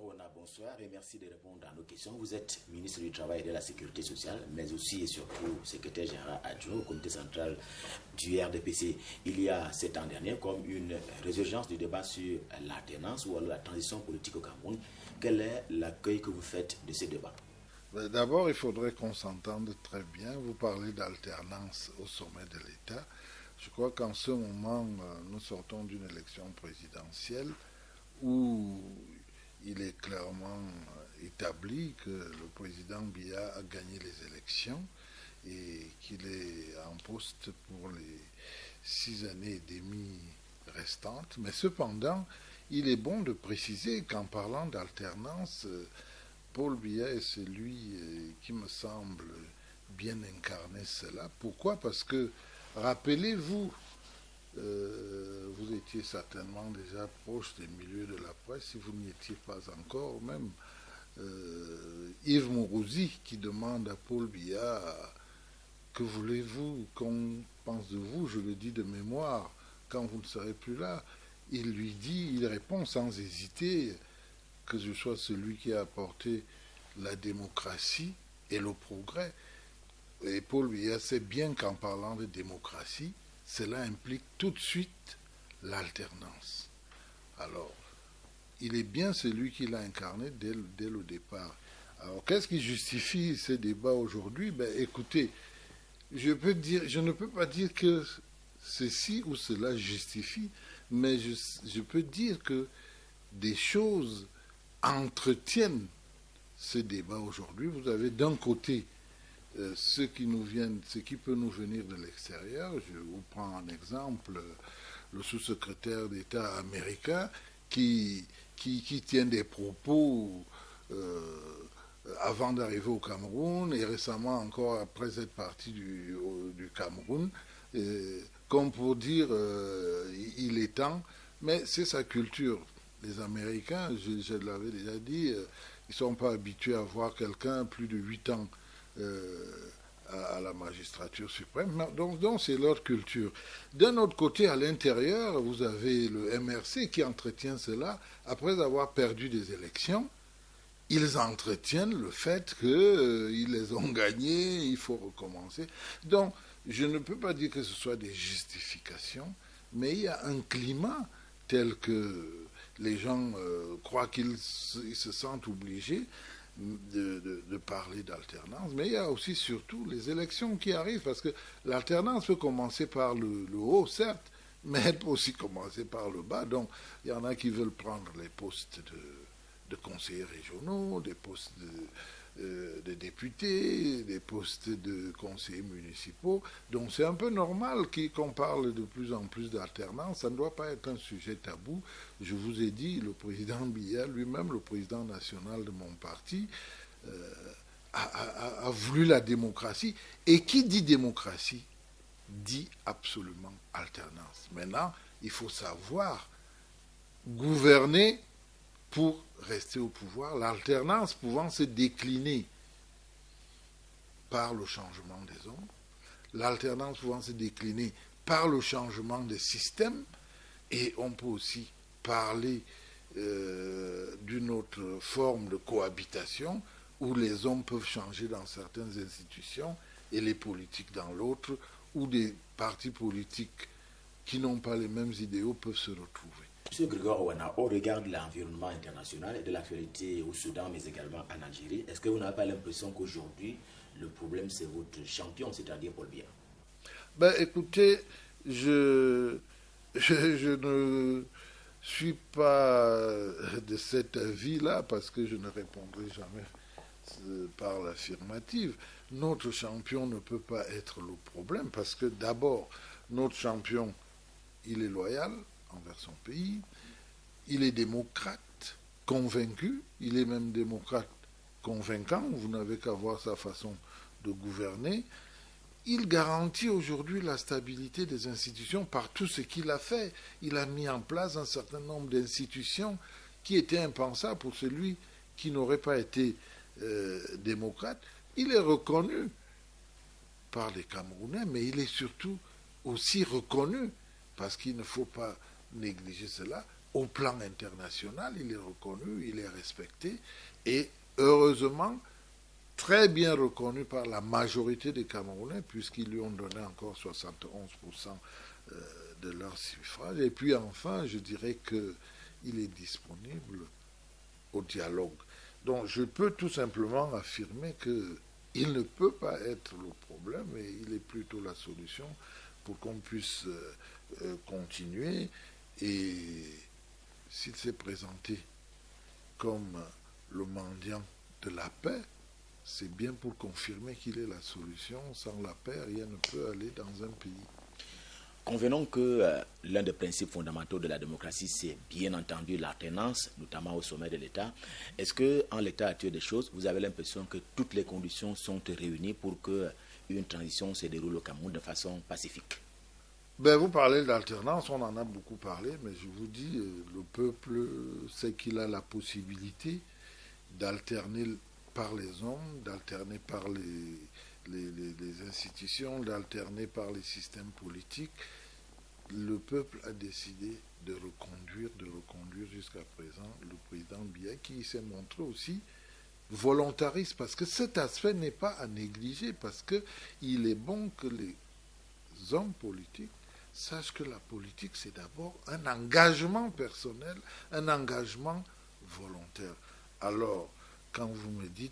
Rona, bonsoir et merci de répondre à nos questions. Vous êtes ministre du Travail et de la Sécurité sociale, mais aussi et surtout secrétaire général adjoint au comité central du RDPC. Il y a 7 ans dernier, comme une résurgence du débat sur l'alternance ou alors la transition politique au Cameroun, quel est l'accueil que vous faites de ces débats? D'abord, il faudrait qu'on s'entende très bien. Vous parlez d'alternance au sommet de l'État. Je crois qu'en ce moment, nous sortons d'une élection présidentielle où il est clairement établi que le président Biya a gagné les élections et qu'il est en poste pour les 6 années et demie restantes. Mais cependant, il est bon de préciser qu'en parlant d'alternance, Paul Biya est celui qui me semble bien incarner cela. Pourquoi? Parce que, rappelez-vous, vous étiez certainement déjà proche des milieux de la presse, si vous n'y étiez pas encore, même Yves Mourouzi qui demande à Paul Biya que voulez-vous qu'on pense de vous, je le dis de mémoire, quand vous ne serez plus là. Il répond sans hésiter que je sois celui qui a apporté la démocratie et le progrès. Et Paul Biya sait bien qu'en parlant de démocratie, cela implique tout de suite l'alternance. Alors, il est bien celui qui l'a incarné dès le départ. Alors, qu'est-ce qui justifie ces débats aujourd'hui? Écoutez, je ne peux pas dire que ceci ou cela justifie, mais je peux dire que des choses entretiennent ce débat aujourd'hui. Vous avez d'un côté ce qui peut nous venir de l'extérieur. Je vous prends en exemple le sous-secrétaire d'État américain qui tient des propos avant d'arriver au Cameroun et récemment encore après être parti du Cameroun, comme pour dire il est temps, mais c'est sa culture. Les Américains, je l'avais déjà dit, ils ne sont pas habitués à voir quelqu'un plus de 8 ans à la magistrature suprême. Donc c'est leur culture. D'un autre côté, à l'intérieur, vous avez le MRC qui entretient cela. Après avoir perdu des élections, ils entretiennent le fait qu'ils les ont gagnés, il faut recommencer. Donc, je ne peux pas dire que ce soit des justifications, mais il y a un climat tel que les gens croient qu'ils se sentent obligés de parler d'alternance, mais il y a aussi surtout les élections qui arrivent, parce que l'alternance peut commencer par le haut, certes, mais elle peut aussi commencer par le bas. Donc, il y en a qui veulent prendre les postes de conseillers régionaux, des postes de députés, des postes de conseillers municipaux. Donc c'est un peu normal qu'on parle de plus en plus d'alternance. Ça ne doit pas être un sujet tabou. Je vous ai dit, le président Biya, lui-même, le président national de mon parti, a voulu la démocratie. Et qui dit démocratie dit absolument alternance. Maintenant, il faut savoir gouverner pour rester au pouvoir, l'alternance pouvant se décliner par le changement des hommes, l'alternance pouvant se décliner par le changement des systèmes, et on peut aussi parler d'une autre forme de cohabitation où les hommes peuvent changer dans certaines institutions et les politiques dans l'autre, où des partis politiques qui n'ont pas les mêmes idéaux peuvent se retrouver. Monsieur Grégoire Ouana, au regard de l'environnement international et de l'actualité au Soudan, mais également en Algérie, est-ce que vous n'avez pas l'impression qu'aujourd'hui, le problème, c'est votre champion, c'est-à-dire Paul Biya? Écoutez, je ne suis pas de cet avis-là, parce que je ne répondrai jamais par l'affirmative. Notre champion ne peut pas être le problème, parce que d'abord, notre champion, il est loyal envers son pays, il est démocrate convaincu, il est même démocrate convaincant, vous n'avez qu'à voir sa façon de gouverner. Il garantit aujourd'hui la stabilité des institutions par tout ce qu'il a fait. Il a mis en place un certain nombre d'institutions qui étaient impensables pour celui qui n'aurait pas été démocrate. Il est reconnu par les Camerounais, mais il est surtout aussi reconnu, parce qu'il ne faut pas négliger cela, au plan international, il est reconnu, il est respecté, et heureusement, très bien reconnu par la majorité des Camerounais, puisqu'ils lui ont donné encore 71% de leur suffrage. Et puis enfin, je dirais qu'il est disponible au dialogue. Donc je peux tout simplement affirmer qu'il ne peut pas être le problème, et il est plutôt la solution pour qu'on puisse continuer. Et s'il s'est présenté comme le mendiant de la paix, c'est bien pour confirmer qu'il est la solution. Sans la paix, rien ne peut aller dans un pays. Convenons que l'un des principes fondamentaux de la démocratie, c'est bien entendu l'alternance, notamment au sommet de l'État. Est-ce qu'en l'état actuel des choses, vous avez l'impression que toutes les conditions sont réunies pour qu'une transition se déroule au Cameroun de façon pacifique? Vous parlez d'alternance, on en a beaucoup parlé, mais je vous dis, le peuple sait qu'il a la possibilité d'alterner par les hommes, d'alterner par les institutions, d'alterner par les systèmes politiques. Le peuple a décidé de reconduire jusqu'à présent le président Biya, qui s'est montré aussi volontariste, parce que cet aspect n'est pas à négliger, parce qu'il est bon que les hommes politiques sachent que la politique, c'est d'abord un engagement personnel, un engagement volontaire. Alors, quand vous me dites,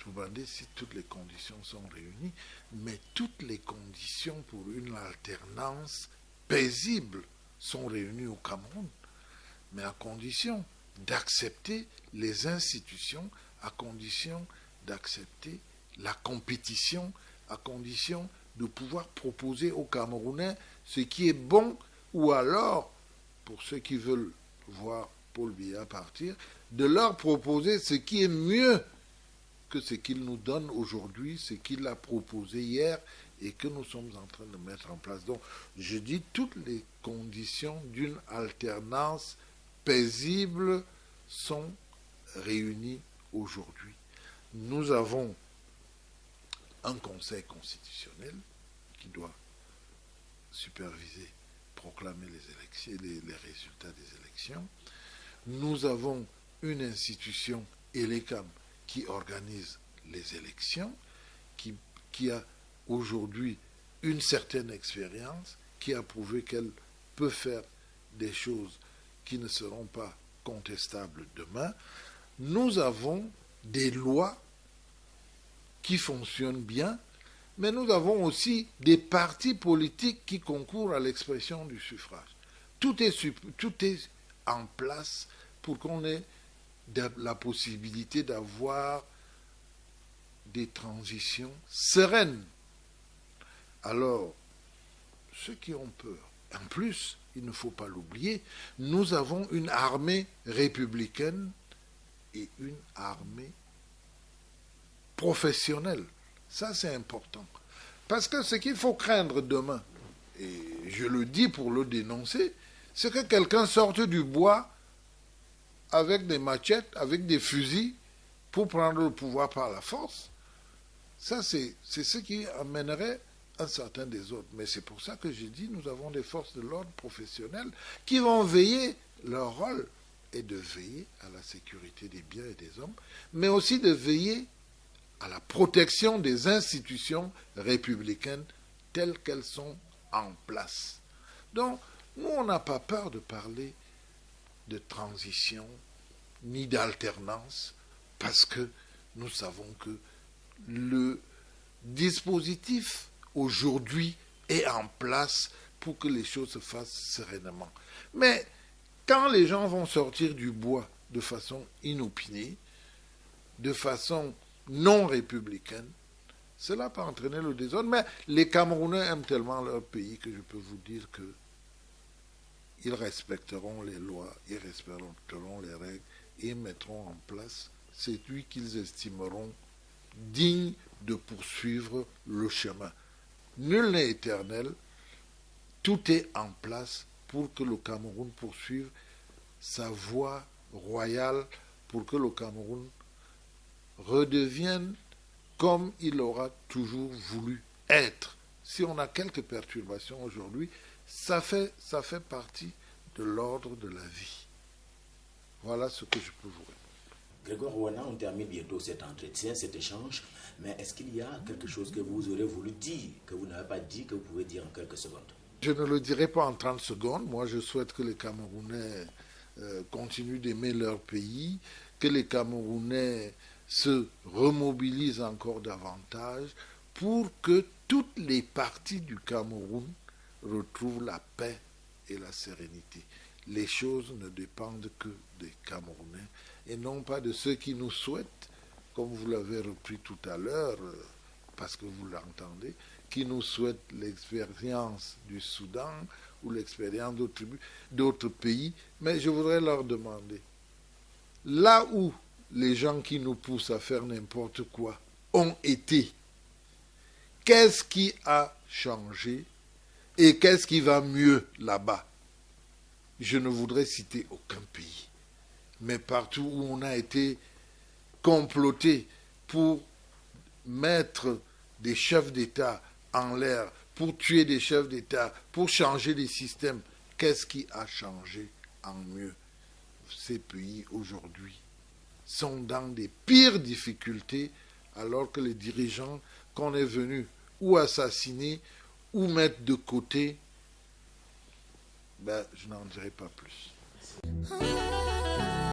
vous me demandez si toutes les conditions sont réunies, mais toutes les conditions pour une alternance paisible sont réunies au Cameroun, mais à condition d'accepter les institutions, à condition d'accepter la compétition, à condition de pouvoir proposer aux Camerounais ce qui est bon, ou alors, pour ceux qui veulent voir Paul Biya partir, de leur proposer ce qui est mieux que ce qu'il nous donne aujourd'hui, ce qu'il a proposé hier et que nous sommes en train de mettre en place. Donc, je dis toutes les conditions d'une alternance paisible sont réunies aujourd'hui. Nous avons un conseil constitutionnel qui doit superviser, proclamer les élections, les résultats des élections. Nous avons une institution, ELECAM, qui organise les élections, qui a aujourd'hui une certaine expérience, qui a prouvé qu'elle peut faire des choses qui ne seront pas contestables demain. Nous avons des lois qui fonctionnent bien, mais nous avons aussi des partis politiques qui concourent à l'expression du suffrage. Tout est en place pour qu'on ait la possibilité d'avoir des transitions sereines. Alors, ceux qui ont peur, en plus, il ne faut pas l'oublier, nous avons une armée républicaine et une armée professionnelle. Ça, c'est important. Parce que ce qu'il faut craindre demain, et je le dis pour le dénoncer, c'est que quelqu'un sorte du bois avec des machettes, avec des fusils, pour prendre le pouvoir par la force. Ça, c'est ce qui amènerait un certain désordre. Mais c'est pour ça que j'ai dit, nous avons des forces de l'ordre professionnelles qui vont veiller, leur rôle est de veiller à la sécurité des biens et des hommes, mais aussi de veiller à la protection des institutions républicaines telles qu'elles sont en place. Donc, nous, on n'a pas peur de parler de transition ni d'alternance, parce que nous savons que le dispositif aujourd'hui est en place pour que les choses se fassent sereinement. Mais quand les gens vont sortir du bois de façon inopinée, de façon non républicaine, cela peut entraîner le désordre. Mais les Camerounais aiment tellement leur pays que je peux vous dire que ils respecteront les lois, ils respecteront les règles et mettront en place celui qu'ils estimeront digne de poursuivre le chemin. Nul n'est éternel, tout est en place pour que le Cameroun poursuive sa voie royale, pour que le Cameroun redevienne comme il aura toujours voulu être. Si on a quelques perturbations aujourd'hui, ça fait partie de l'ordre de la vie. Voilà ce que je peux vous répondre. Grégoire Rwanda, on termine bientôt cet entretien, cet échange, mais est-ce qu'il y a quelque chose que vous aurez voulu dire, que vous n'avez pas dit, que vous pouvez dire en quelques secondes? Je ne le dirai pas en 30 secondes. Moi, je souhaite que les Camerounais continuent d'aimer leur pays, que les Camerounais se remobilisent encore davantage pour que toutes les parties du Cameroun retrouvent la paix et la sérénité. Les choses ne dépendent que des Camerounais et non pas de ceux qui nous souhaitent, comme vous l'avez repris tout à l'heure, parce que vous l'entendez, qui nous souhaitent l'expérience du Soudan ou l'expérience d'autres pays. Mais je voudrais leur demander, là où les gens qui nous poussent à faire n'importe quoi ont été, qu'est-ce qui a changé et qu'est-ce qui va mieux là-bas? Je ne voudrais citer aucun pays, mais partout où on a été comploté pour mettre des chefs d'État en l'air, pour tuer des chefs d'État, pour changer les systèmes, qu'est-ce qui a changé en mieux? Ces pays aujourd'hui sont dans des pires difficultés alors que les dirigeants qu'on est venu ou assassiner ou mettre de côté, je n'en dirai pas plus.